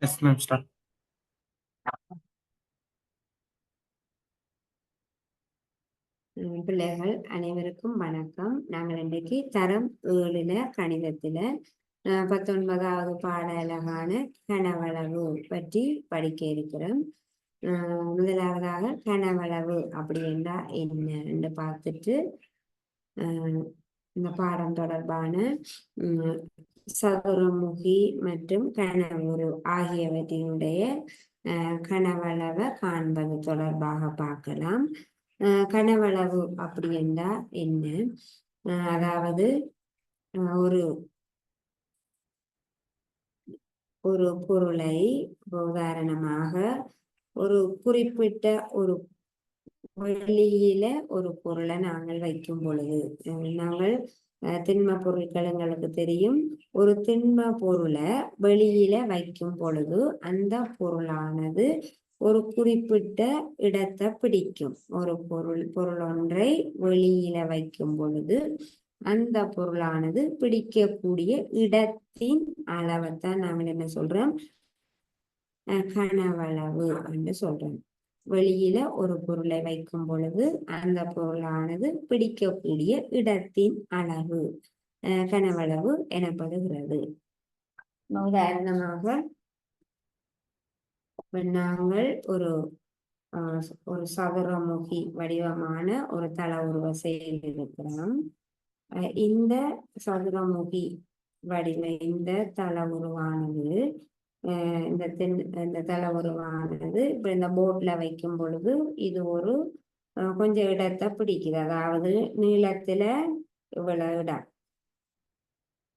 Yes ma'am start. பிள்ளைகள் அனைவருக்கும் வணக்கம். நாங்கள் இன்றைக்கு தரம் 7 கணிதத்துல 19வது பாட அழகான கனவளவு பற்றி படிக்க இருக்கிறோம். முதலாவதாக கனவளவு அப்படி என்றால் என்ன என்று பார்த்துட்டு இந்த பாடம் தொடர்பான சதுரமுகி மற்றும் கனவுரு ஆகியவற்றினுடைய கனவளவை காண்பது தொடர்பாக பார்க்கலாம். கனவளவு அப்படி என்றால் என்ன? அதாவது ஒரு ஒரு பொருளை உதாரணமாக ஒரு குறிப்பிட்ட ஒரு வெளியில ஒரு பொருளை நாங்கள் வைக்கும் பொழுது, நாங்கள் திண்ம பொருட்கள் எங்களுக்கு தெரியும். ஒரு திண்ம பொருளை வெளியில வைக்கும் பொழுது அந்த பொருளானது ஒரு குறிப்பிட்ட இடத்தை பிடிக்கும். ஒரு பொருள் ஒன்றை வெளியில வைக்கும் பொழுது அந்த பொருளானது பிடிக்கக்கூடிய இடத்தின் அளவைத்தான் நாங்கள் என்ன சொல்றோம்? கனவளவு என்று சொல்றோம். வெளியில ஒரு பொருளை வைக்கும் பொழுது அந்த பொருளானது பிடிக்கக்கூடிய இடத்தின் அளவு கனவளவு எனப்படுகிறது. உதாரணமாக நாங்கள் ஒரு சதுரமுகி வடிவமான ஒரு தள உருவ செய்திருக்கிறோம். இந்த சதுரமுகி இந்த தள உருவானது இந்த தள உருவானது இப்ப இந்த போட்ல வைக்கும் பொழுது இது ஒரு கொஞ்சம் இடத்தை பிடிக்குது. அதாவது நீளத்துல இவ்வளவு இடம்,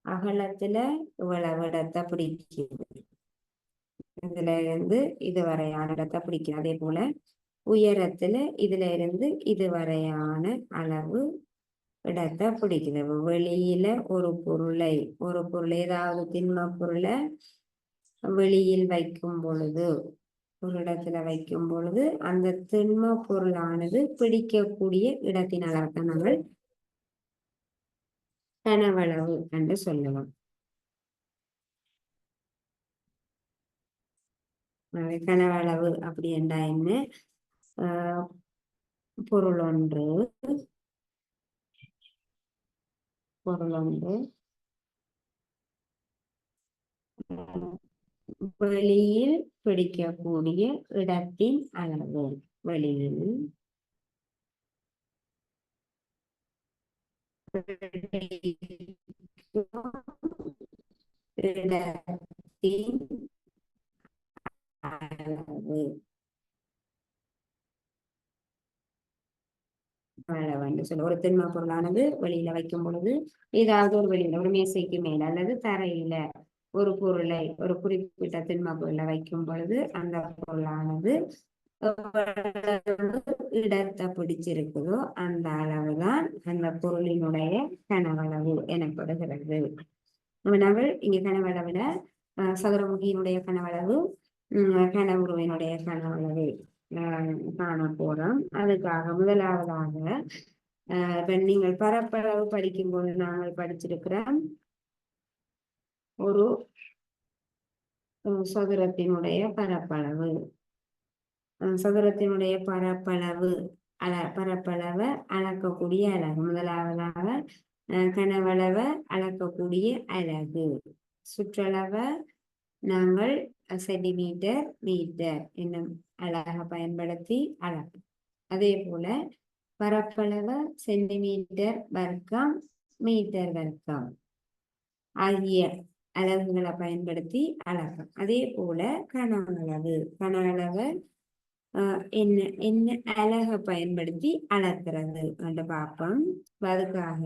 அகலத்துல இவ்வளவு இடத்தை பிடிக்குது. இதுல இருந்து இது வரையான இடத்தை பிடிக்கும். அதே போல உயரத்துல இதுல இருந்து இது வரையான அளவு இடத்தை பிடிக்குது. வெளியில ஒரு பொருளை ஏதாவது திண்ம பொருளை வெளியில் வைக்கும் பொழுது, ஒரு இடத்துல வைக்கும் பொழுது அந்த திண்ம பொருளானது பிடிக்கக்கூடிய இடத்தின் அளவை நாங்கள் கனவளவு என்று சொல்லலாம். கனவளவு அப்படி என்றா என்ன? பொருள் ஒன்று வெளியில் பிடிக்கக்கூடிய இடத்தின் அளவு. வெளியில் இடத்தின் அளவு ஒரு திண்ம பொருளானது வெளியில வைக்கும் பொழுது, ஏதாவது ஒரு வெளியில ஒரு மேசைக்கு மேல அல்லது தரையில ஒரு பொருளை ஒரு குறிப்பிட்ட திண்ம பொருளை வைக்கும் பொழுது அந்த பொருளானது இடத்தை பிடிச்சிருக்குதோ அந்த அளவுதான் அந்த பொருளினுடைய கனவளவு எனப்படுகிறது. நாங்கள் இங்க கனவளவுல சதுரமுகியினுடைய கனவளவு, கனவுருவினுடைய கனவளவு காண போறோம். அதுக்காக முதலாவதாக நீங்கள் பரப்பளவு படிக்கும்போது நாங்கள் படிச்சிருக்கிறோம். ஒரு சதுரத்தினுடைய பரப்பளவு, சதுரத்தினுடைய பரப்பளவை அளக்கக்கூடிய அலகு. முதலாவதாக கனவளவை அளக்கக்கூடிய அலகு. சுற்றளவை நாங்கள் சென்டிமீட்டர், மீட்டர் என்னும் அலகை பயன்படுத்தி அளப்போம். அதே போல பரப்பளவு சென்டிமீட்டர் வர்க்கம், மீட்டர் வர்க்கம் ஆகிய அலகுகளை பயன்படுத்தி அளப்போம். அதே போல கனவளவு என்ன அலகை பயன்படுத்தி அளக்கிறது என்று பார்ப்போம். அதுக்காக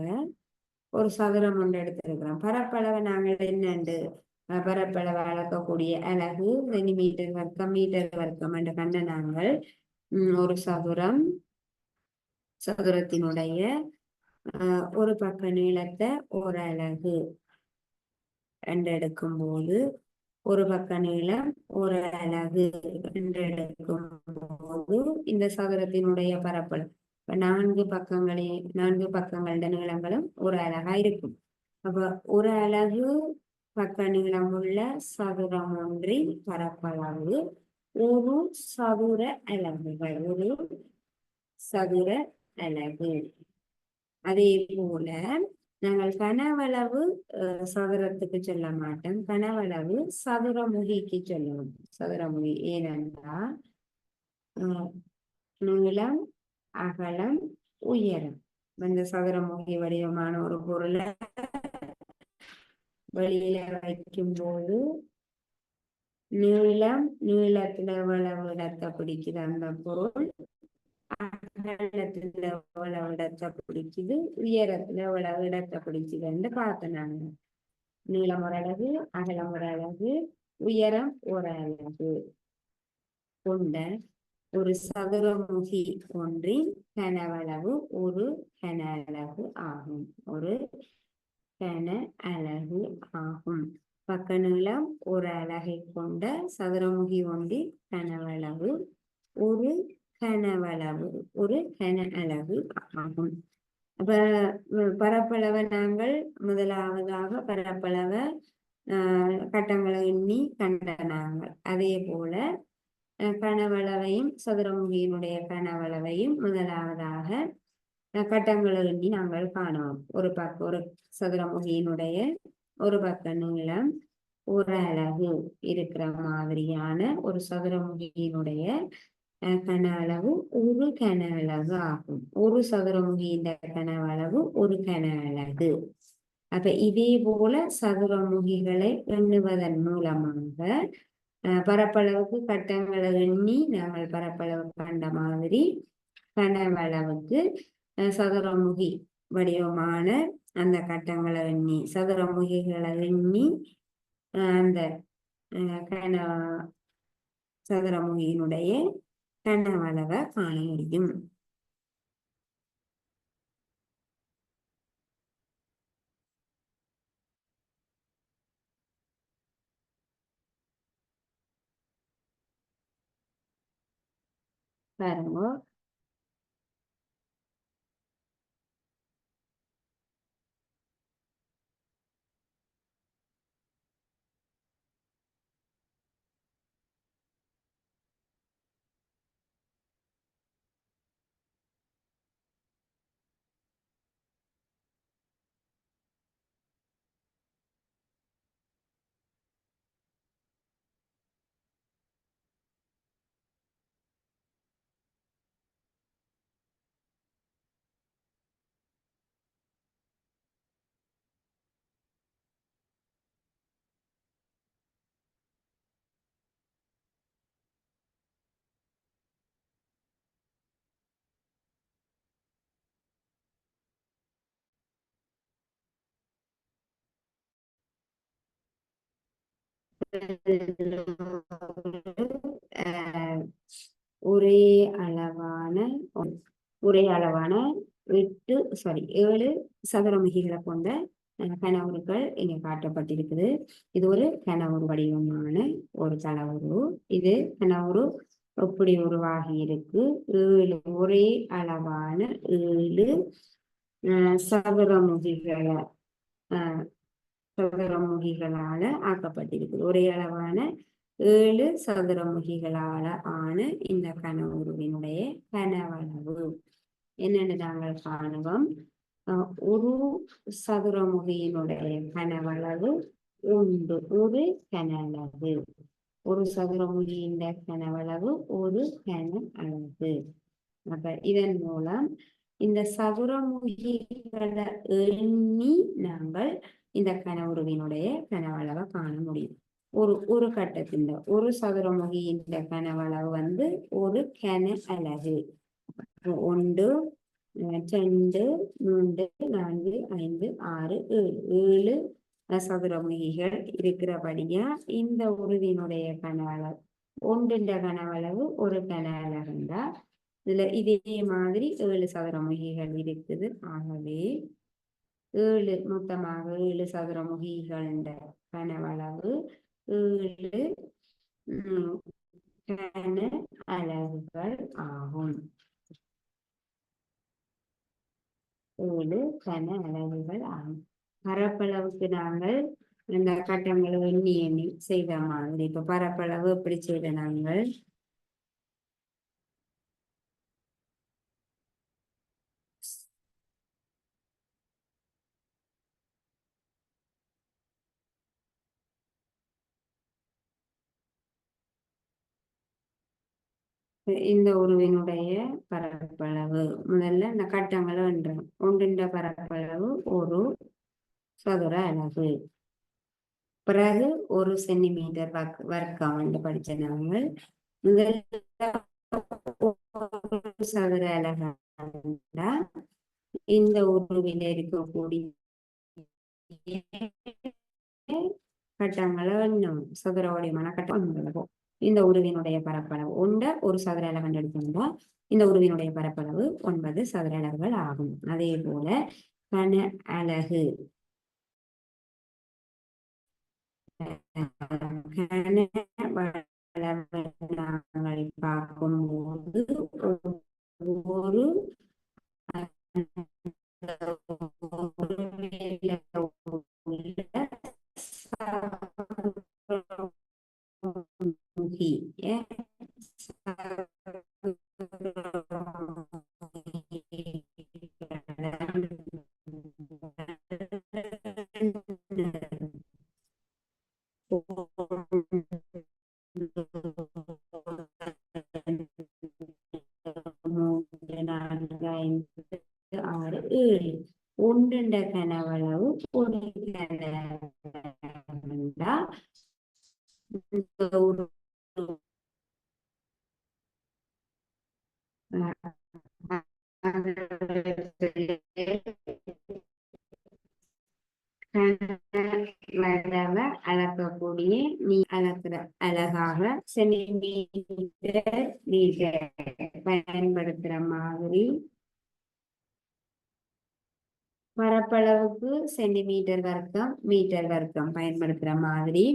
ஒரு சதுரம் ஒன்று எடுத்திருக்கிறோம். பரப்பளவை நாங்கள் என்னண்டு பரப்பளவை அளக்கக்கூடிய அலகு சென்டிமீட்டர் வர்க்கம், மீட்டர் வர்க்கம் என்ற கண்ட நாங்கள் ஒரு சதுரத்தினுடைய ஒரு பக்க நீளத்தை ஒரு அலகு என்று எடுக்கும் போது, ஒரு பக்க நீளம் ஒரு அலகு என்று எடுக்கும் போது இந்த சதுரத்தினுடைய பரப்பளவு 4 பக்கங்களோட நீளங்களும் ஒரு அலகா இருக்கும். அப்ப ஒரு அலகு பக்க நீளமுள்ள சதுரம் ஒன்றின் பரப்பளவு ஒரு சதுர அலகுகள். ஒரு சதுர அலகு. அதே போல நாங்கள் கனவளவு சதுரத்துக்கு சொல்ல மாட்டோம், கனவளவு சதுரமுகிக்கு சொல்லுவோம். சதுரமுகி ஏனென்றால் நீளம், அகலம், உயரம் இந்த சதுரமுகி வடிவமான ஒரு பொருளை வெளியில வைக்கும் போது நீளத்துல எவ்வளவு இடத்தை பிடிக்குது அந்த பொருள், அகலத்துல எவ்வளவு இடத்தை பிடிக்குது, உயரத்துல எவ்வளவு இடத்தை பிடிக்குதுன்னு பார்த்தோம். நாங்க நீளம் ஒரு அலகு, அகலம் ஒரு அலகு, உயரம் ஒரு அலகு கொண்ட ஒரு சதுரமுகி ஒன்றின் கனவளவு ஒரு கன அலகு ஆகும். ஒரு கன அலகு ஆகும். பக்க நீளம் ஒரு அலகை கொண்ட சதுரமுகி ஒன்றின் கனவளவு ஒரு கனவளவு ஒரு கன அலகு ஆகும். அப்ப பரப்பளவை நாங்கள் முதலாவதாக பரப்பளவை கட்டங்களை எண்ணி கண்டனாங்கள். அதே போல கனவளவையும் சதுரமுகியினுடைய கனவளவையும் முதலாவதாக கட்டங்களை எண்ணி நாங்கள் காணோம். ஒரு சதுரமுகியினுடைய ஒரு பக்க நீளம் ஒரு அலகு இருக்கிற மாதிரியான ஒரு சதுரமுகியினுடைய கன அளவு ஒரு கன அலகு ஆகும். ஒரு சதுரமுகியின் கனவளவு ஒரு கன அலகு. அப்ப இதே போல சதுரமுகிகளை எண்ணுவதன் மூலமாக பரப்பளவுக்கு கட்டங்களை எண்ணி நாங்கள் பரப்பளவு கண்ட மாதிரி கனவளவுக்கு சதுரமுகி வடிவமான அந்த கட்டங்களை எண்ணி சதுரமுகிகளை எண்ணி அந்த கன சதுரமுகியினுடைய கனவளவை காண முடியும். பாருங்க, ஒரே அளவான ஒரே அளவான 7 சதுரமுகிகளை கொண்ட கனவுருக்கள் இங்க காட்டப்பட்டிருக்குது. இது ஒரு கனவுரு வடிவமான ஒரு கனவுரு. இது கனவுரு எப்படி உருவாகி இருக்கு? 7 ஒரே அளவான 7 சதுரமுகிகளை சதுரமுகிகளால ஆக்கப்பட்டிருக்குது. ஒரே அளவான 7 சதுரமுகிகளால ஆன இந்த கனவுருவினுடைய கனவளவு என்னென்னு நாங்கள் காணுவோம். ஒரு சதுரமுகியினுடைய கனவளவு ஒரு கன அளவு. ஒரு சதுரமுகியின் கனவளவு ஒரு கன அளவு. அப்ப இதன் மூலம் இந்த சதுரமுகிகளை எண்ணி நாங்கள் இந்த கனவுருவினுடைய கனவளவை காண முடியும். ஒரு கட்டத்தின் ஒரு சதுரமுகியின் கனவளவு ஒரு கன அலகு. 1 2 3 4 5 6 7 சதுரமுகிகள் இருக்கிறபடியா இந்த உருவினுடைய கனவளவு ஒன்றின் கனவளவு ஒரு கன அலகுண்டா இதுல இதே மாதிரி 7 சதுரமுகிகள் இருக்குது. ஆகவே 7 மொத்தமாக 7 சதுரமுகிகள் கனவளவு 7 கன அலகுகள் ஆகும். 7 கன அலகுகள் ஆகும். பரப்பளவுக்கு நாங்கள் இந்த கட்டங்களை எண்ணி எண்ணி செய்த மாதிரி. இப்ப பரப்பளவு எப்படி செய்த நாங்கள் இந்த உருவினுடைய பரப்பளவு முதல்ல இந்த கட்டங்களை ஒன்றோம். ஒன்றின் பரப்பளவு ஒரு சதுர அலகு. பிறகு 1 சென்டிமீட்டர் வர்க்கம் என்று படிச்ச நாங்கள் முதல்ல சதுர அலகு இந்த உருவில இருக்கக்கூடிய கட்டங்களை சதுர வடிவமான கட்டம். இந்த உருவினுடைய பரப்பளவு ஒரு சதுர அலகு எடுத்திருந்தா இந்த உருவினுடைய பரப்பளவு 9 சதுர அலகுகள் ஆகும். அதே போல கன அலகு நாங்கள் பார்க்கும்போது ஒரு ஒன்றுண்ட கனவளவு ஒரு அளக்கக்கூடிய நீ அளக்கிற அழகாக சென்டிமீட்டர் மீட்டர் பயன்படுத்துற மாதிரி பரப்பளவுக்கு சென்டிமீட்டர் வர்க்கம் மீட்டர் வர்க்கம் பயன்படுத்துற மாதிரி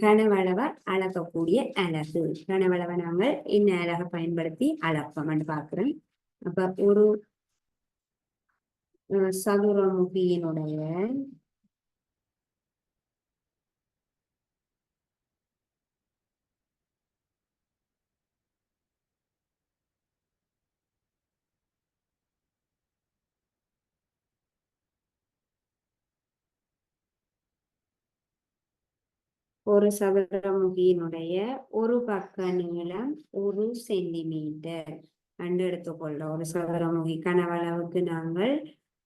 கனவளவை அளக்கக்கூடிய அலகு. கனவளவை நாங்கள் இந்த அலகை பயன்படுத்தி அளப்போம் பார்க்கிறோம். அப்ப ஒரு சதுரமுகியினுடைய ஒரு சதுரமுகியினுடைய ஒரு பக்க நீளம் 1 சென்டிமீட்டர் கண்டு எடுத்துக்கொள்றோம். ஒரு சதுரமுகி கனவளவுக்கு நாங்கள்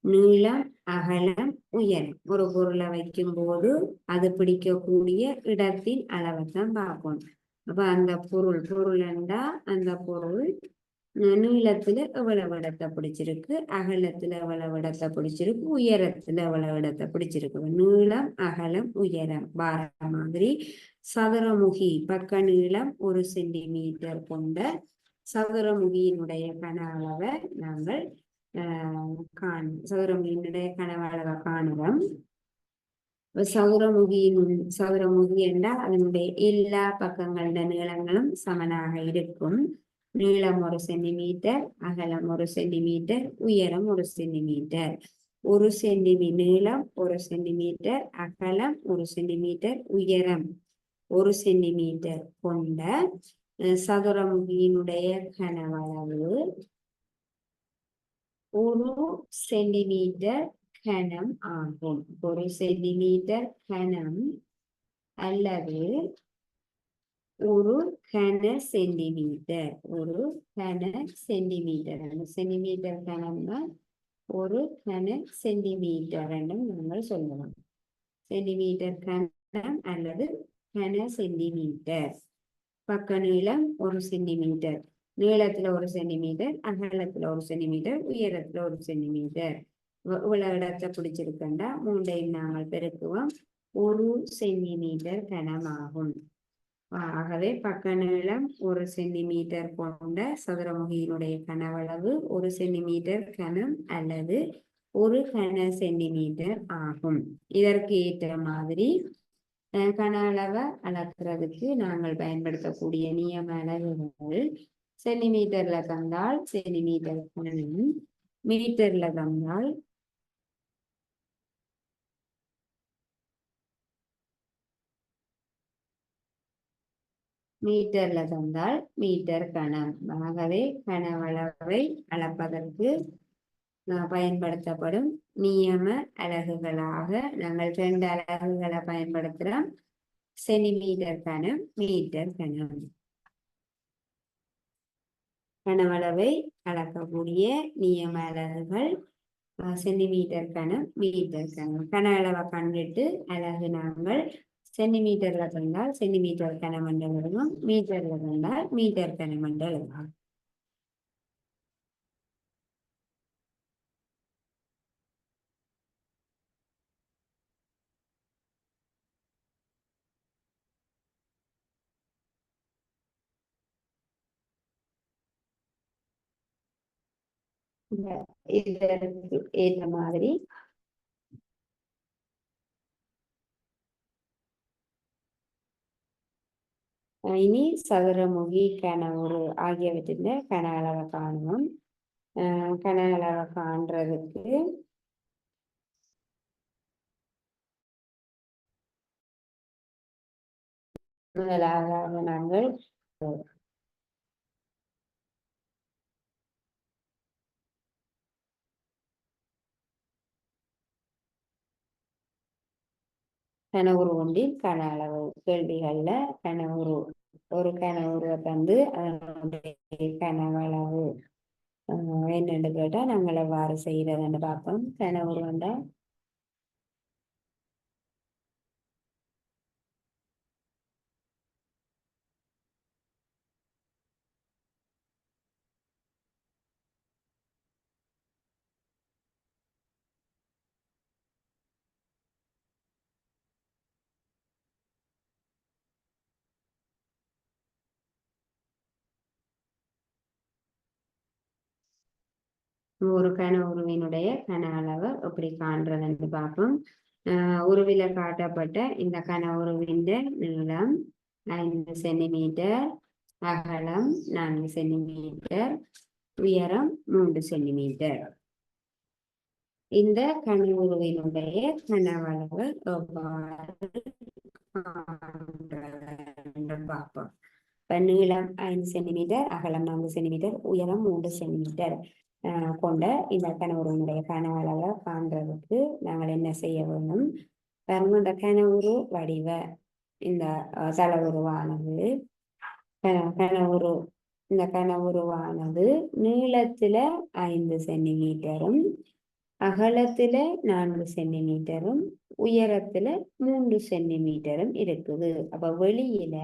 நீளம் அகலம் உயரம் ஒரு பொருளை வைக்கும் போது அது பிடிக்கக்கூடிய இடத்தின் அளவை தான் பார்க்கணும். அப்ப அந்த பொருள் என்றா அந்த பொருள் நீளத்துல எவ்வளவு இடத்தை பிடிச்சிருக்கு, அகலத்துல எவ்வளவு இடத்தை பிடிச்சிருக்கு, உயரத்துல எவ்வளவு இடத்தை பிடிச்சிருக்கு. நீளம் அகலம் உயரம் பார மாதிரி சதுரமுகி பக்க நீளம் 1 சென்டிமீட்டர் கொண்ட சதுரமுகியினுடைய கன அளவை நாங்கள் சதுரமுகியினுடைய கனவு அளவை காணுவோம். சதுரமுகி என்றால் அதனுடைய எல்லா பக்கங்களோட நீளங்களும் சமனாக இருக்கும். நீளம் 1 சென்டிமீட்டர், அகலம் 1 சென்டிமீட்டர், உயரம் 1 சென்டிமீட்டர். 1 சென்டிமீட்டர் நீளம், 1 சென்டிமீட்டர் அகலம், 1 சென்டிமீட்டர் உயரம், 1 சென்டிமீட்டர் கொண்ட சதுரமுகியினுடைய கனவளவு 1 சென்டிமீட்டர் கனம் ஆகும். 1 சென்டிமீட்டர் கனம் அல்லது ஒரு கன சென்டிமீட்டர். ஒரு கன சென்டிமீட்டர். சென்டிமீட்டர் கனம்னா ஒரு கன சென்டிமீட்டர் நாங்கள் சொல்லலாம். சென்டிமீட்டர் கனம் அல்லது கன சென்டிமீட்டர். பக்க நீளம் 1 சென்டிமீட்டர். நீளத்துல 1 சென்டிமீட்டர், அகலத்துல 1 சென்டிமீட்டர், உயரத்துல 1 சென்டிமீட்டர். இவ்வளவு இடத்தை பிடிச்சிருக்கண்டா 3ஐயும் நாங்கள் பெருக்குவோம். 1 சென்டிமீட்டர் கனமாகும். ஆகவே பக்க நீளம் 1 சென்டிமீட்டர் கொண்ட சதுரமுகியினுடைய கனவளவு 1 சென்டிமீட்டர் கனம் அல்லது 1 கன சென்டிமீட்டர் ஆகும். இதற்கு ஏற்ற மாதிரி கன அளவை அளக்கிறதுக்கு நாங்கள் பயன்படுத்தக்கூடிய நியம அளவுகள் சென்டிமீட்டர்ல தந்தால் சென்டிமீட்டர் கனம், மீட்டர்ல தந்தால் மீட்டர்ல தந்தால் மீட்டர் கணம். ஆகவே கனவளவை அளப்பதற்கு பயன்படுத்தப்படும் நியம அலகுகளாக நாங்கள் 2 அலகுகளை பயன்படுத்துகிறோம். சென்டிமீட்டர் கனம், மீட்டர் கனம். கனவளவை அளக்கக்கூடிய நியம அலகுகள் சென்டிமீட்டர் கனம், மீட்டர் கனம். கன அளவை கண்டுட்டு அலகு நாங்கள் சென்டிமீட்டர்ல தந்தால் சென்டிமீட்டர் கனமண்டல் எழுதும், மீட்டர்ல தந்தால் மீட்டர் கனமண்டல் எழுதும். இதற்கு ஏற்ற மாதிரி இனி சதுரமுகி கனவுரு ஆகியவற்றின் கன அளவை காணுவோம். கன அளவை காண்றதுக்கு முதலாக நாங்கள் கனவுரு ஒன்றின் கன அளவு கேள்விகள்ல கனவுரு ஒரு கனவுருவை தந்து அதனுடைய கனவளவு என்னென்னு கேட்டா நாங்கள் எவ்வாறு செய்யறதுன்னு பார்ப்போம். கனவுரு வந்தா ஒரு கன உருவினுடைய கன அளவு எப்படி காண்றதுன்னு பார்ப்போம். உருவில காட்டப்பட்ட இந்த கன உருவின் நீளம் 5 சென்டிமீட்டர், அகலம் 4 சென்டிமீட்டர், உயரம் 3 சென்டிமீட்டர். இந்த கன உருவினுடைய கனவளவு பார்ப்போம். நீளம் 5 சென்டிமீட்டர், அகலம் 4 சென்டிமீட்டர், உயரம் 3 சென்டிமீட்டர் கொண்ட இந்த கனவுருவினுடைய கனவளவை காண்றதுக்கு நாங்கள் என்ன செய்ய வேண்டும்? இந்த கனவுரு வடிவ இந்த தளவுருவானது இந்த கனவுருவானது நீளத்துல 5 சென்டிமீட்டரும், அகலத்துல 4 சென்டிமீட்டரும், உயரத்துல 3 சென்டிமீட்டரும் இருக்குது. அப்ப வெளியில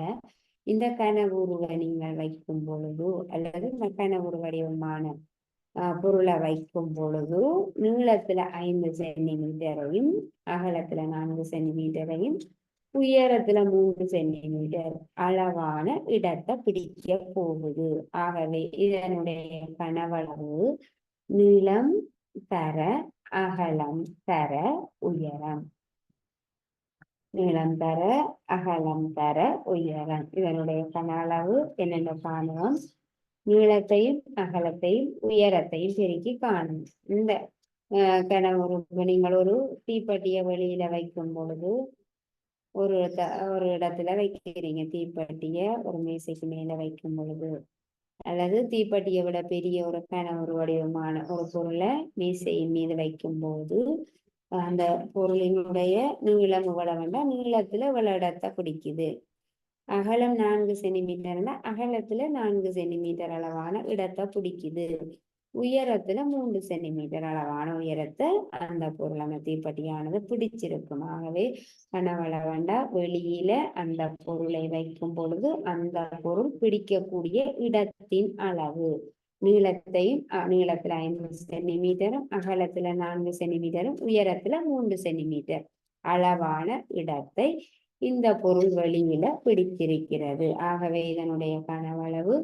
இந்த கனவுருவை நீங்கள் வைக்கும் பொழுது அல்லது இந்த கனவுரு வடிவமான பொருளை வைக்கும் பொழுது நீளத்துல 5 சென்டிமீட்டரையும், அகலத்துல 4 சென்டிமீட்டரையும், உயரத்துல 3 சென்டிமீட்டர் அளவான இடத்தை பிடிக்க போகுது. ஆகவே இதனுடைய கனவளவு நீளம் தர அகலம் தர உயரம், நீளம் தர அகலம் தர உயரம். இதனுடைய கன அளவு என்னென்ன காணுவோம்? நீளத்தையும் அகலத்தையும் உயரத்தையும் பெருக்கி காணும். இந்த கனவுரு நீங்கள் ஒரு தீப்பெட்டியை வெளியில வைக்கும் பொழுது ஒரு இடத்துல வைக்கிறீங்க. தீப்பெட்டிய ஒரு மேசைக்கு மேல வைக்கும் பொழுது அல்லது தீப்பெட்டியை விட பெரிய ஒரு கனவுரு வடிவமான ஒரு பொருளை மேசையின் மீது வைக்கும் போது அந்த பொருளினுடைய நீளம் இவ்வளவு வேண்டாம், நீளத்துல இவ்வளவு இடத்தை பிடிக்குது. அகலம் 4 சென்டிமீட்டர்னா அகலத்துல 4 சென்டிமீட்டர் அளவான இடத்தை பிடிக்குது. உயரத்துல 3 சென்டிமீட்டர் அளவான உயரத்தை அந்த பொருள் அந்த தீப்பெட்டியானது பிடிச்சிருக்கும். ஆகவே கனவளவண்டா வெளியில அந்த பொருளை வைக்கும் பொழுது அந்த பொருள் பிடிக்கக்கூடிய இடத்தின் அளவு நீளத்தையும் நீளத்துல 5 சென்டிமீட்டரும், அகலத்துல 4 சென்டிமீட்டரும், உயரத்துல 3 சென்டிமீட்டர் அளவான இடத்தை இந்த பொருள் வெளியில பிடித்திருக்கிறது. ஆகவே இதனுடைய கனவளவு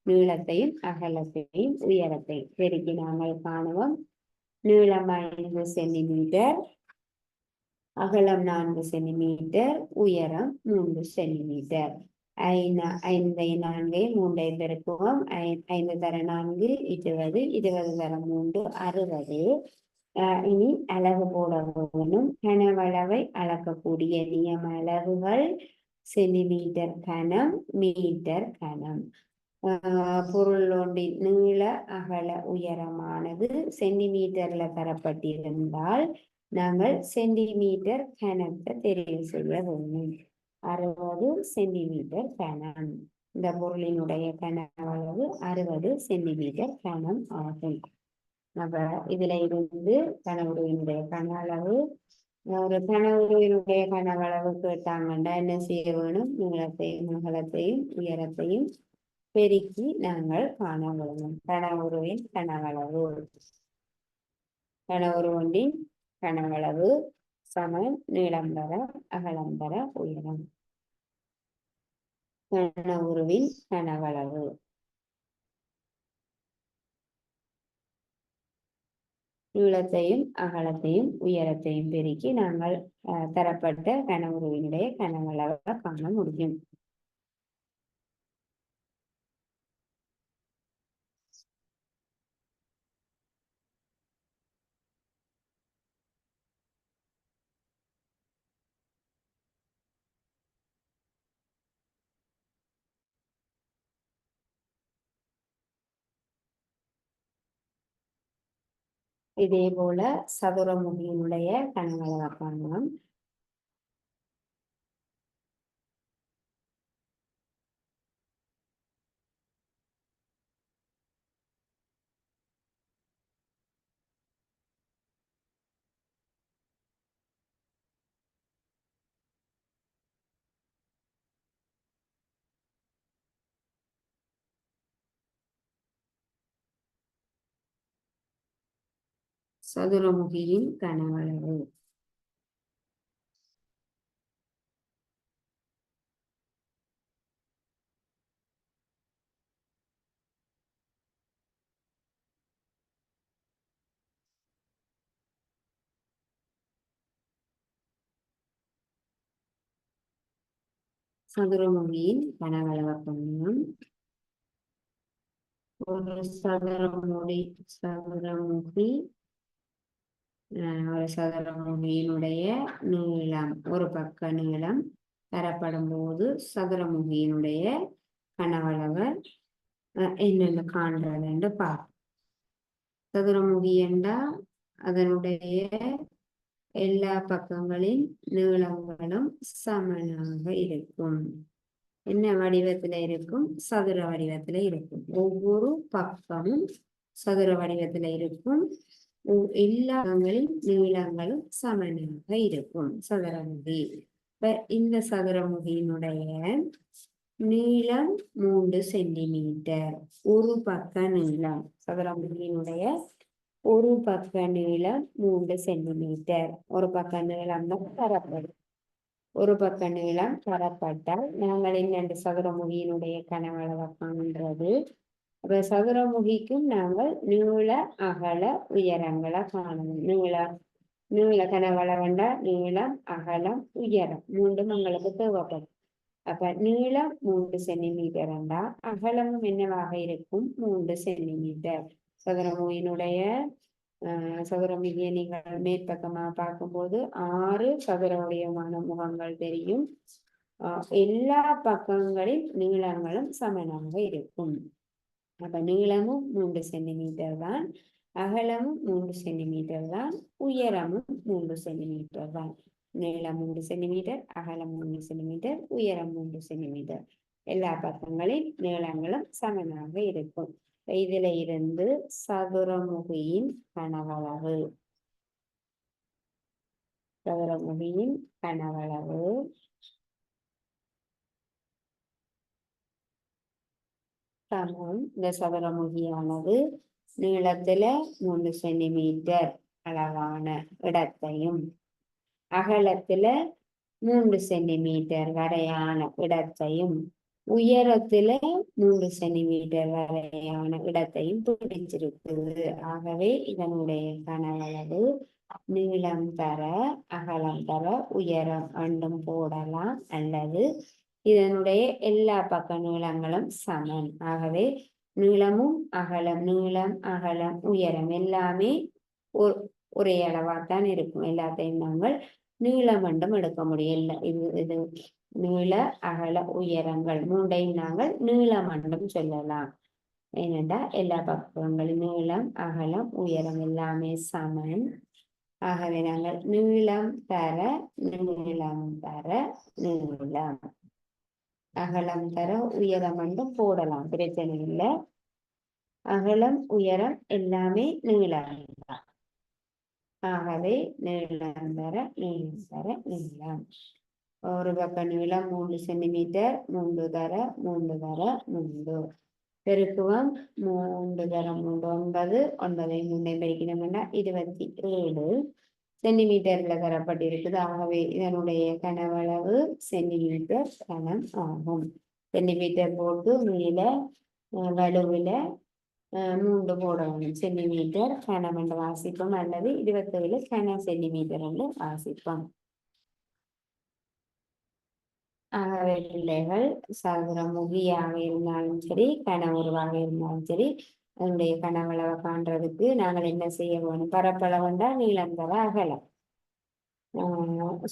நீளத்தையும் அகலத்தையும் உயரத்தையும் பெருக்கி நாங்கள் காணுவோம். நீளம் 5 சென்டிமீட்டர், அகலம் 4 சென்டிமீட்டர், உயரம் 3 சென்டிமீட்டர். 5 4 3 பெருக்குவோம். 5 தர 4 20, 20 தர 3 60. இனி அலகு போட வேணும். கனவளவை அளக்கக்கூடிய நியம அலகுகள் சென்டிமீட்டர் கனம், மீட்டர் கனம். பொருள் ஒன்றின் நீள அகல உயரமானது சென்டிமீட்டர்ல தரப்பட்டிருந்தால் நாங்கள் சென்டிமீட்டர் கனத்தை தெரிவு செய்ய வேண்டும். 60 சென்டிமீட்டர் கனம். இந்த பொருளினுடைய கனவளவு 60 சென்டிமீட்டர் கனம் ஆகும். அப்ப இதுல இருந்து கனவுடைய கன அளவு, ஒரு கனவுடைய கனவளவு கேட்டாங்கன்னா என்ன செய்ய வேணும்? நீளத்தையும் அகலத்தையும் உயரத்தையும் பெருக்கி நாங்கள் காண வேண்டும். கனவுருவின் கனவளவு, கனவுருவொன்றின் கனவளவு சமம் நீளம் தர அகலம் தர உயரம். கனவுருவின் கனவளவு நீளத்தையும் அகலத்தையும் உயரத்தையும் பெருக்கி நாங்கள் தரப்பட்ட கனவுருவினுடைய கனவளவை காண முடியும். இதே போல சதுரமுகியினுடைய கனவளவை காணலாம். சதுரமுகியின் கனவளவு சதுரமுகியின் கனவளவை காணலாம். ஒரு சதுரமுகியினுடைய நீளம், ஒரு பக்க நீளம் தரப்படும் போது சதுரமுகியினுடைய கனவளவை என்னென்ன காண்றது என்று பார்ப்போம். சதுரமுகி என்றால் அதனுடைய எல்லா பக்கங்களின் நீளங்களும் சமனாக இருக்கும். என்ன வடிவத்துல இருக்கும்? சதுர வடிவத்துல இருக்கும். ஒவ்வொரு பக்கமும் சதுர வடிவத்துல இருக்கும். எல்லா பக்கங்களின் நீளங்களும் சமனாக இருக்கும் சதுரமுகி. இப்ப இந்த சதுரமுகியினுடைய நீளம் 3 சென்டிமீட்டர். ஒரு பக்க நீளம், சதுரமுகியினுடைய ஒரு பக்க நீளம் 3 சென்டிமீட்டர். ஒரு பக்க நீளம் தான் தரப்படும். ஒரு பக்க நீளம் தரப்பட்டால் நாங்கள் என்னென்று சதுரமுகியினுடைய கனவளவை காண்றது. அப்ப சதுரமுகிக்கும் நாங்கள் நீள அகல உயரங்களை காணணும். நீள கனவளவண்டா நீளம் அகலம் உயரம் மூன்றும் எங்களுக்கு தேவைப்படும். அப்ப நீளம் 3 சென்டிமீட்டர் என்றா அகலமும் என்னவாக இருக்கும்? 3 சென்டிமீட்டர். சதுரமுகியினுடைய சதுரமுகியை நீங்கள் மேற்பக்கமாக பார்க்கும்போது 6 சதுர வடிவமான முகங்கள் தெரியும். எல்லா பக்கங்களின் நீளங்களும் சமனாக இருக்கும். அப்ப நீளமும் 3 சென்டிமீட்டர் தான், அகலமும் 3 சென்டிமீட்டர் தான், உயரமும் 3 சென்டிமீட்டர் தான். நீளம் 3 சென்டிமீட்டர், அகலம் 3 சென்டிமீட்டர், உயரம் 3 சென்டிமீட்டர். எல்லா பக்கங்களின் நீளங்களும் சமனாக இருக்கும். இதுல இருந்து சதுரமுகியின் கனவளவு, சதுரமுகியின் கனவளவு சமம். இந்த சதுரமுகியானது நீளத்துல 3 சென்டிமீட்டர் அளவான இடத்தையும் அகலத்துல 3 சென்டிமீட்டர் வரையான இடத்தையும் உயரத்துல 3 சென்டிமீட்டர் வரையான இடத்தையும் பிடிச்சிருக்குது. ஆகவே இதனுடைய கனவளவு நீளம் தர அகலம் தர உயரம் ரெண்டும் போடலாம், அல்லது இதனுடைய எல்லா பக்க நீளங்களும் சமம். ஆகவே நீளமும் அகலம், நீளம் அகலம் உயரம் எல்லாமே ஒரே அளவாத்தான் இருக்கும். எல்லாத்தையும் நாங்கள் நீளம் மட்டும் எடுக்க முடியல. இது நீள அகல உயரங்கள் மூண்டையும் நாங்கள் நீளம் மட்டும் சொல்லலாம். ஏனென்றா எல்லா பக்கங்களும் நீளம் அகலம் உயரம் எல்லாமே சமன். ஆகவே நாங்கள் நீளம் தர நீளம் தர நீளம், அகலம் தர உயரம் மட்டும் போடலாம், பிரச்சனை இல்லை. அகலம் உயரம் எல்லாமே நீளம். ஆகவே நீளம் தர நீளம் தர நீளம். ஒரு பக்க நீளம் 3 சென்டிமீட்டர், 3 தர 3 தர 3 பெருக்குவம் 3 தர 3 9, 9ஐ 3 பெருக்கினோம்னா 27 சென்டிமீட்டர்ல தரப்பட்டிருக்குது. ஆகவே இதனுடைய கனவளவு சென்டிமீட்டர் கனம் ஆகும். சென்டிமீட்டர் போட்டு நீள வலுவில 3 போடணும். சென்டிமீட்டர் கனம் என்று வாசிப்போம், அல்லது 27 கன சென்டிமீட்டர் என்று வாசிப்போம். ஆகவே பிள்ளைகள் சதுரமுகியாக இருந்தாலும் சரி கன உருவாக இருந்தாலும் சரி அதனுடைய கனவளவை காண்றதுக்கு நாங்கள் என்ன செய்ய வேணும்? பரப்பளவுண்டா நீளம் தர அகலம்,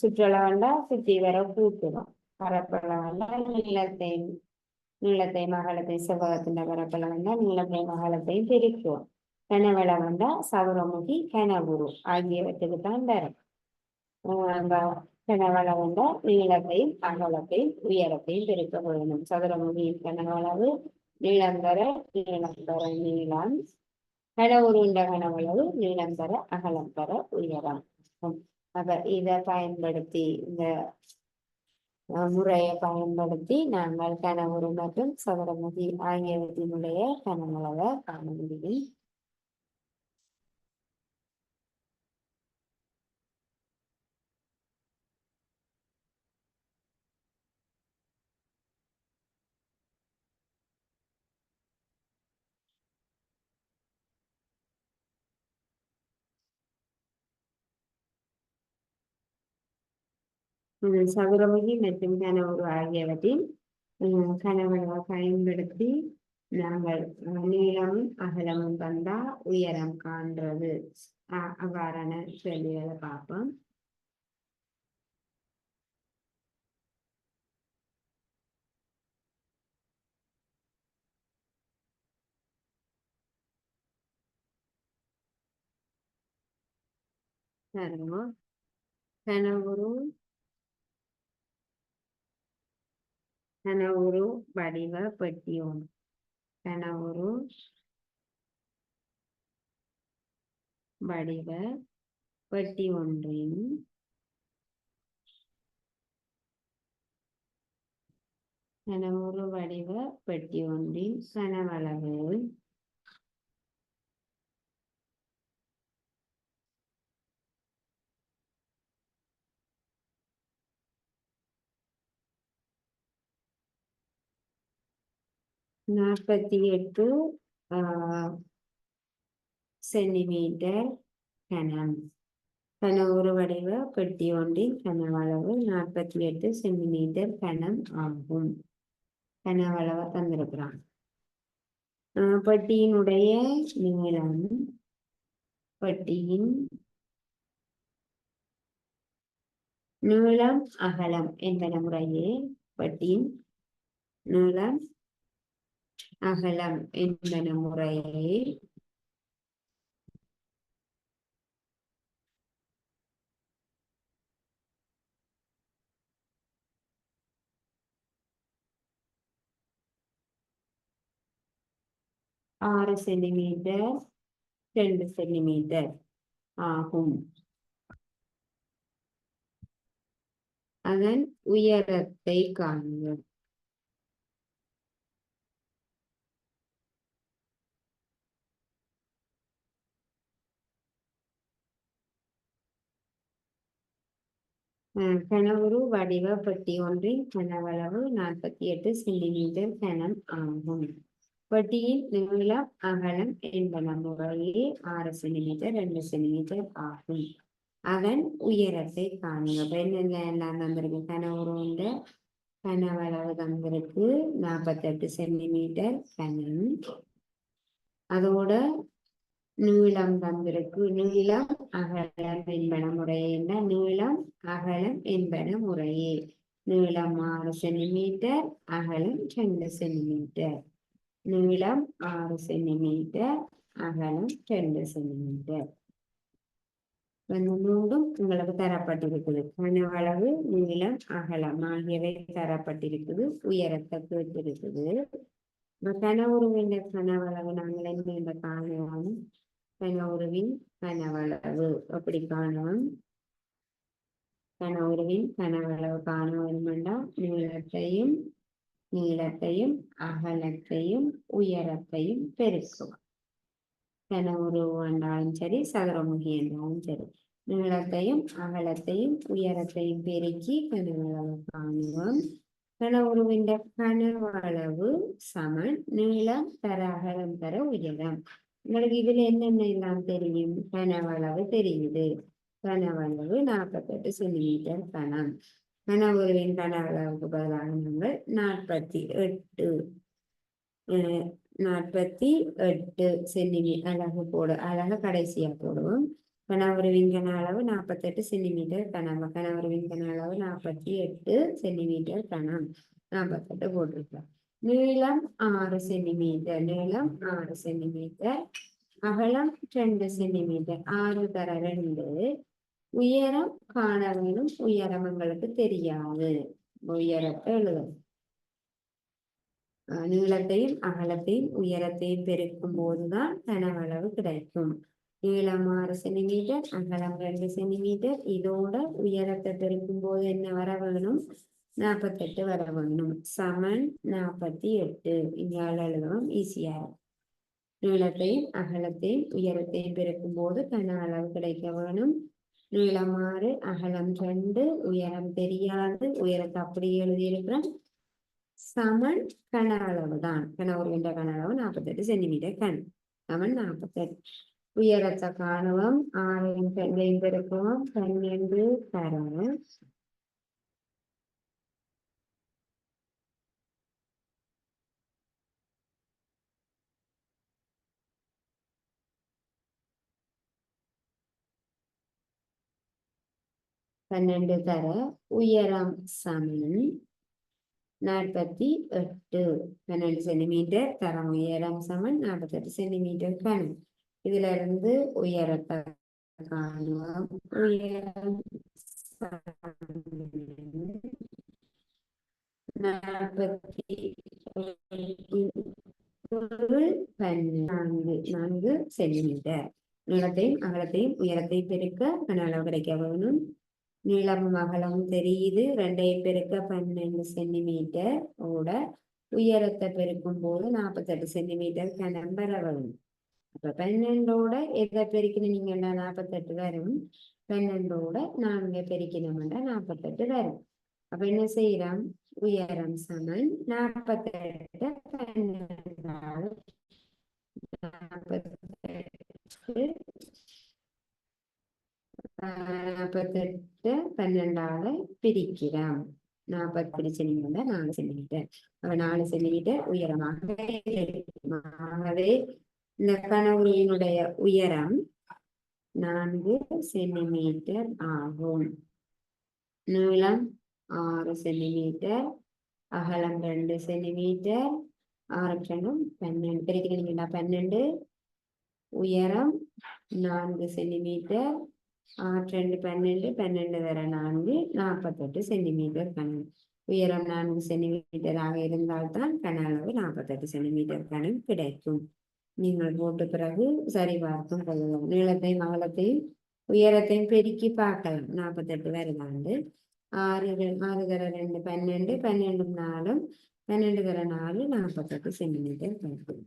சுற்றளவுண்டா சுற்றி வர கூட்டுவோம். பரப்பளவுண்டா நீளத்தையும் அகலத்தையும் செவ்வகத்தின் பரப்பளவுண்டா நீளத்தையும் அகலத்தையும் பிரிக்குவோம். கனவளவுண்டா சதுரமுகி கனவுரு ஆகியவற்றுக்கு தான் தரும். கனவளவுண்டா நீளத்தையும் அகலத்தையும் உயரத்தையும் பெருக்க வேணும். சதுரமுகியின் கனவளவு நீளம் தர நீளம், கனவுருண்ட கனவளவு நீளம் தர அகலம் தர உயரம். அப்ப இதை பயன்படுத்தி இந்த முறையை பயன்படுத்தி நாங்கள் கனவுரு மற்றும் சதுரமுகி ஆகியவற்றினுடைய கனவளவை காண முடியும். சதுரமுகி மற்றும் கனவுரு ஆகியவற்றின் கனவளவை பயன்படுத்தி நாங்கள் நீளமும் அகலமும் தந்தா உயரம் காண்றது அவ்வாறான கேள்விகளை பார்ப்போம். கனவுரு வடிவ பெட்டி ஒன்று. கனவுரு வடிவ பெட்டி ஒன்றின் கனவுரு வடிவ பெட்டி ஒன்றின் கனவளவு 48 சென்டிமீட்டர் கனம். கனவுரு வடிவ பெட்டி ஒன்றின் கனவளவு 48 சென்டிமீட்டர் கனம் ஆகும். கனவளவை தந்திருக்கிறான். பெட்டியினுடைய நீளம், பெட்டியின் நீளம் அகலம் என்பன முறையே பெட்டியின் நீளம் அகலம் என்பன முறையே ஆறு சென்டிமீட்டர் 2 சென்டிமீட்டர் ஆகும். அதன் உயரத்தை காண்க. கனவுரு வடிவ பெட்டி ஒன்றின் கனவளவு 48 சென்டிமீட்டர் கனம் ஆகும். பெட்டியின் நீளம் அகலம் என்பன முறையே 6 சென்டிமீட்டர் 2 சென்டிமீட்டர் ஆகும். அதன் உயரத்தை காணுங்க. என்னெல்லாம் தந்திருக்கு? கனவுரு கனவளவு தந்திருக்கு 48 சென்டிமீட்டர் கனம். அதோட நீளம் தந்திருக்கு. நீளம் அகலம் என்பன முறையே என்ன? நீளம் அகலம் என்பன முறையே. நீளம் 6 சென்டிமீட்டர், அகலம் 2 சென்டிமீட்டர். நீளம் 6 சென்டிமீட்டர், அகலம் 2 சென்டிமீட்டர். மூன்றும் உங்களுக்கு தரப்பட்டிருக்குது. கனவளவு, நீளம், அகலம் ஆகியவை தரப்பட்டிருக்குது. உயரத்தை கேட்டிருக்குது. கனவுருவின் கனவளவு நாங்கள் என்ன காணலாம்? கனவுருவின் கனவளவு எப்படி காணலாம்? கனவுருவின் கனவளவு காண வேண்டுமென்றா நீளத்தையும் அகலத்தையும் உயரத்தையும் பெருக்குவோம். கனவுருவு என்றாலும் சரி, சதுரமுகி என்றாலும் சரி, நீளத்தையும் அகலத்தையும் உயரத்தையும் பெருக்கி கனவளவு காணுவோம். கனவுருவின் கனவளவு சமன் நீளம் தர அகலம் தர உயரம். உங்களுக்கு இதுல என்னென்ன எல்லாம் தெரியும்? கனவளவு தெரியுது. கனவளவு 48 சென்டிமீட்டர் கனம். கனவுருவின் கனவளவுக்கு பதிலாக நாங்கள் 48 சென்டிமீட்டர் அழகு அழக கடைசியா போடுவோம். கனவுருவின் கன அளவு 48 சென்டிமீட்டர் கனம். கனவுருவின் கன அளவு 48 சென்டிமீட்டர் கனம். 48 போட்டிருக்கோம். நீளம் 6 சென்டிமீட்டர். நீளம் 6 சென்டிமீட்டர். அகலம் 2 சென்டிமீட்டர். 6 தர 2. உயரம் காண வேணும். உயரம் எங்களுக்கு தெரியாது. உயரத்தை எழுதும். நீளத்தையும் அகலத்தையும் உயரத்தையும் பெருக்கும் போதுதான் கனவளவு கிடைக்கும். நீளம் 6 சென்டிமீட்டர், அகலம் 2 சென்டிமீட்டர். இதோட உயரத்தை பெருக்கும் போது என்ன வர வேணும்? 48 வர வேணும். சமன் 48. இங்கால எழுதவும் ஈஸியா. நீளத்தையும் அகலத்தையும் உயரத்தையும் பெருக்கும் போது கன அளவு கிடைக்க வேணும். நீளம் 6, அகலம் 2, உயரம் தெரியாது. உயரத்தை அப்படியே எழுதியிருக்கிறோம். சமன் கன அளவு தான். கனவுருவின் கன அளவு 48 சென்டிமீட்டர் கண். சமன் 48. உயரத்தை காணுவோம். 6 பெருக்குவோம். 12 தர 12 தர உயரம் சமன் 48. 12 சென்டிமீட்டர் தரம் உயரம் சமன் 48 சென்டிமீட்டர் கணம். இதுல இருந்து உயரத்தை காணுவோம். உயரம் 4 சென்டிமீட்டர். நீளத்தையும் அகலத்தையும் உயரத்தையும் பெருக்க கன அளவு கிடைக்க வேணும். நீளமும் அகலமும் தெரியுது. 2 பெருக்க 12 சென்டிமீட்டர் ஓட உயரத்தை பெருக்கும் போது 48 சென்டிமீட்டர் கனம் வர வேணும். அப்ப 12ஓட எதை பெருக்கணும்? நீங்க 48 வரும். 12ஓட 4 பெருக்கணும்னா 48 வரும். அப்ப என்ன செய்யலாம்? உயரம் சமன் 48 48 12ஆல பிரிக்கிறோம். 40 சென்டிமீட்டர் 4 சென்டிமீட்டர். 4 சென்டிமீட்டர் உயரமாக ஆகவே இந்த கனவுருவினுடைய உயரம் 4 சென்டிமீட்டர் ஆகும். நீளம் 6 சென்டிமீட்டர், அகலம் 2 சென்டிமீட்டர். 6 12 பெருக்கிறீங்கன்னா 12. உயரம் 4 சென்டிமீட்டர். 6 12 12 வர 4 48 சென்டிமீட்டர் கனம். உயரம் 4 சென்டிமீட்டராக இருந்தால்தான் கன அளவு 48 சென்டிமீட்டர் கனம் கிடைக்கும். நீங்கள் போட்ட பிறகு சரி பார்க்கும் கொள்ளலாம். நீளத்தையும் அகலத்தையும் உயரத்தையும் பெருக்கி பார்க்கலாம். 48 வருதாண்டு. 6 தர 2 12 12 4 12 தர 4 48 சென்டிமீட்டர் கிடைக்கும்.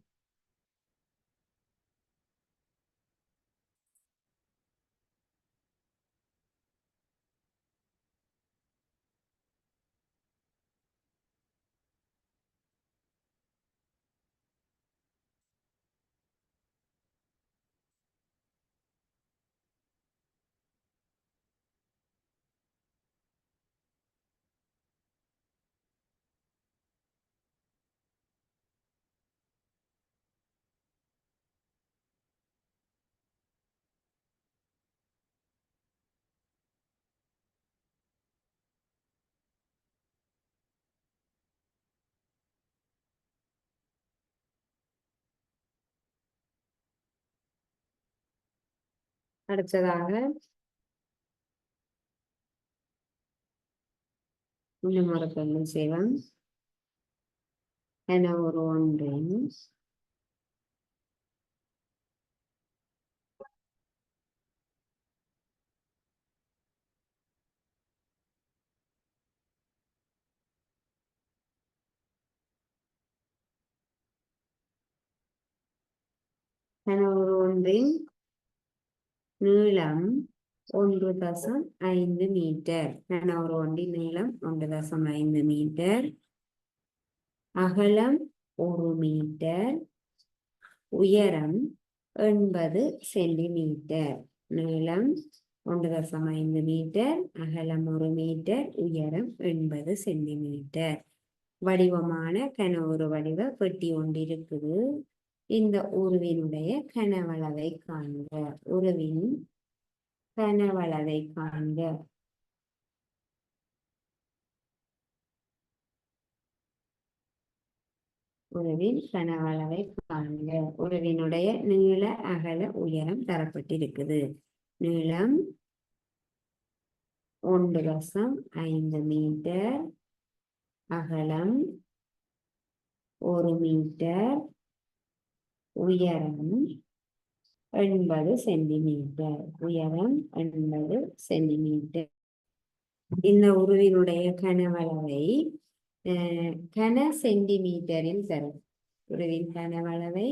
அடுத்ததாக இன்னும் ஒரு பெண்ணு செய்வோம். என ஒரு ஒன்றின் ஒரு ஒன்றின் நீளம் 1.5 மீட்டர். ஒரு ஒன்றின் நீளம் 1.5 மீட்டர், அகலம் 1 மீட்டர், உயரம் 80 சென்டிமீட்டர். நீளம் 1.5 மீட்டர், அகலம் 1 மீட்டர், உயரம் 80 சென்டிமீட்டர். வடிவமான கனவுரு வடிவ பெட்டி ஒன்று இருக்குது. இந்த உருவினுடைய கனவளவை காண்க. உருவின் கனவளவை காண்க. உருவின் கனவளவை காண்க. உருவினுடைய நீள அகல உயரம் தரப்பட்டிருக்குது. நீளம் 1.5 மீட்டர், அகலம் 1 மீட்டர், உயரம் 80 சென்டிமீட்டர். உயரம் 80 சென்டிமீட்டர். இந்த உருவினுடைய கனவளவை கன சென்டிமீட்டரில் தரும். உருவின் கனவளவை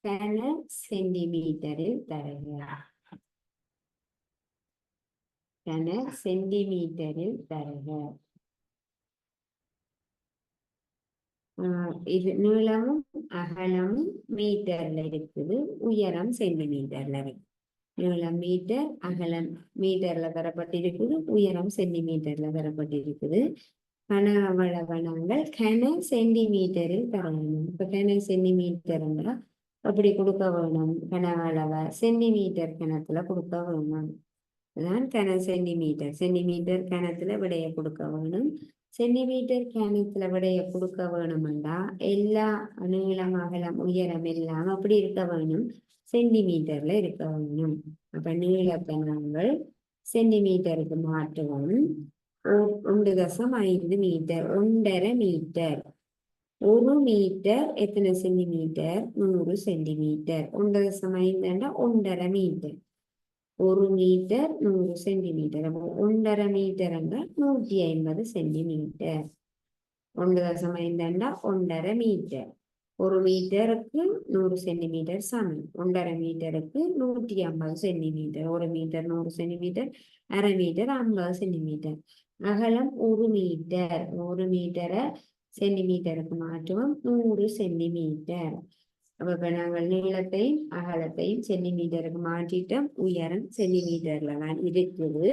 கன சென்டிமீட்டரில் தருகிறார். கன சென்டிமீட்டரில் தருகிறார். இது நீளமும் அகலமும் மீட்டர்ல இருக்குது, உயரம் சென்டிமீட்டர்ல இருக்கு. நீளம் மீட்டர், அகலம் மீட்டர்ல தரப்பட்டிருக்குது, உயரம் சென்டிமீட்டர்ல தரப்பட்டிருக்குது. கனவளவனங்கள் கன சென்டிமீட்டரில் தர வேணும். இப்ப கன சென்டிமீட்டர் அப்படி கொடுக்க வேணும். கனவளவ சென்டிமீட்டர் கணத்துல கொடுக்க வேணும். அதுதான் கன சென்டிமீட்டர். சென்டிமீட்டர் கணத்துல விடைய கொடுக்க வேணும். சென்டிமீட்டர் கணத்துல விடைய கொடுக்க வேணும்டா எல்லா நீளம் அகலம் உயரம் எல்லாம் அப்படி இருக்க வேணும், சென்டிமீட்டர்ல இருக்க வேணும். அப்ப நீளத்தை நாங்கள் சென்டிமீட்டருக்கு மாற்றுவோம். 1.5 மீட்டர், 1.5 மீட்டர். 1 மீட்டர் எத்தனை centimetre? 100 centimetre. 1.5 1.5 metre. 1 metre 100 centimetre. அப்போ 1.5 மீட்டர் 150 சென்டிமீட்டர். 1.5 1.5 மீட்டர். 1 மீட்டருக்கு 100 சென்டிமீட்டர் சமம். 1.5 மீட்டருக்கு 150 சென்டிமீட்டர். 1 மீட்டர் 100 சென்டிமீட்டர், அரை மீட்டர் 50 சென்டிமீட்டர். அகலம் 1 மீட்டர். 1 மீட்டரை சென்டிமீட்டருக்கு மாற்றுவோம். 100 சென்டிமீட்டர். அப்ப நாங்கள் நீளத்தையும் அகலத்தையும் சென்டிமீட்டருக்கு மாற்றிட்டோம். உயரம் சென்டிமீட்டர்ல தான் இருக்குது.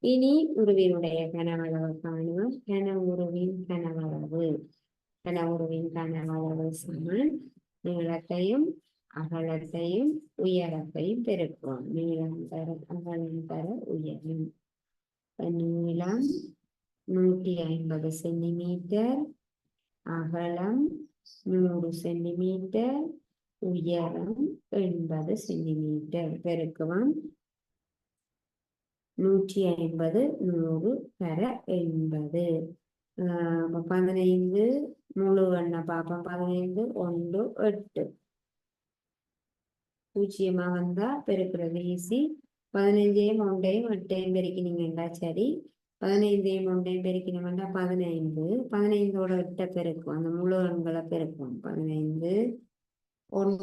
இனி உருவினுடைய கனவளவு காணுவோம். கனவுருவின் கனவளவு. கனவுருவின் கனவளவு சமன் நீளத்தையும் அகலத்தையும் உயரத்தையும் பெருக்குவோம். நீளம் தர அகலம் தர உயரம். நீளம் 150 சென்டிமீட்டர், அகலம் 100 சென்டிமீட்டர், உயரம் 80 சென்டிமீட்டர். பெருக்குவோம். 150 100 தர 80. 15 முழு எண்ண பாப்போம். 15 1 8. பூஜ்ஜியமா வந்தா பெருக்கிறது ஈஸி. 15ஐயும் 1ஐயும் 8ஐயும் பெருக்கினீங்கன்னா சரி. 15ஐயும் 1ஐயும் பெருக்கினோம்னா 15. 15ஓட 8 பெருக்கும். அந்த முழு எண்களை பெருக்கும். 15 1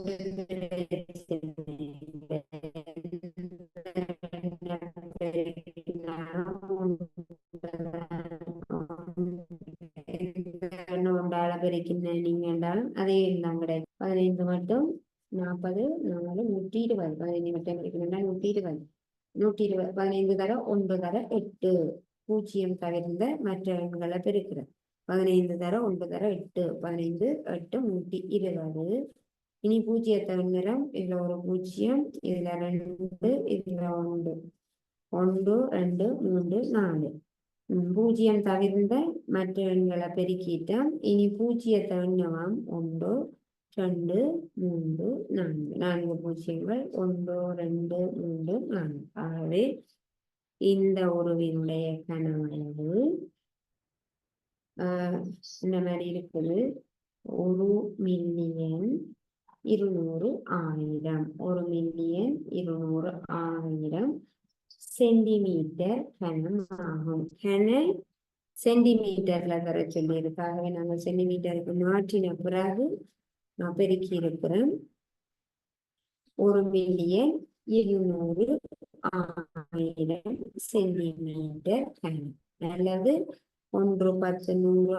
பெருக்கின நீங்க என்றாலும் அதே எண்ணம் கிடைக்கும். 15 மட்டும் 40 4 120. 15 மட்டும் பெருக்கணும்னா 120. 120 15 தர 9 தர 8. பூஜ்ஜியம் தவிர்ந்த மற்ற எண்களை பெருக்கிறது. 15 தர 9 தர 8. 15 8 120. இனி பூஜ்ஜியத்தை நிறம். இதுல ஒரு பூஜ்ஜியம், இதுல 2, இதுல 1. 1 2 3 4. பூஜ்ஜியம் தவிர்ந்த மற்ற எண்களை பெருக்கிட்டோம். இனி பூஜ்ஜியத்தை எண்ணுவோம். 1 2 3 4 4 பூஜ்ஜியங்கள் 1 2 3 4. ஆகவே இந்த உறவினுடைய கனவளவு இந்த மாதிரி இருக்குது 1,200,000 1,200,000 சென்டிமீட்டர் கனம் ஆகும். கன சென்டிமீட்டர்ல தர சொல்லியிருக்காகவே நாங்கள் சென்டிமீட்டருக்கு மாற்றின பிறகு நான் பெருக்கி இருக்கிறேன். 1,200,000 சென்டிமீட்டர் கனம் அல்லது 1 10 100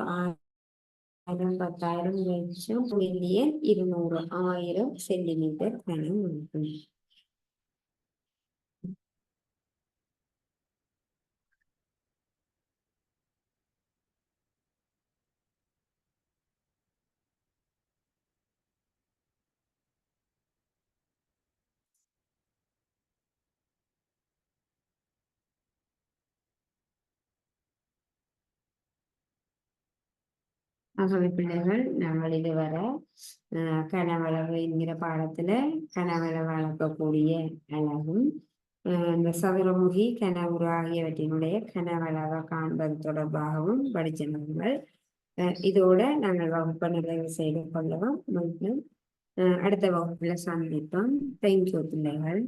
1000 10,000 லட்சம் 1,200,000 சென்டிமீட்டர் கனம் ஆகும். ஆகவே பிள்ளைகள் நாங்கள் இதுவரை கனவளவு என்கிற பாடத்துல கனவளவு அளக்கக்கூடிய அளவும் இந்த சதுரமுகி கனவுரு ஆகியவற்றினுடைய கனவளவை காண்பது தொடர்பாகவும் படிச்சிருந்தீர்கள். இதோட நாங்கள் வகுப்பை நிறைவு செய்து கொள்ளவும் மீண்டும் அடுத்த வகுப்புல சந்திப்போம். தேங்க்யூ பிள்ளைகள்.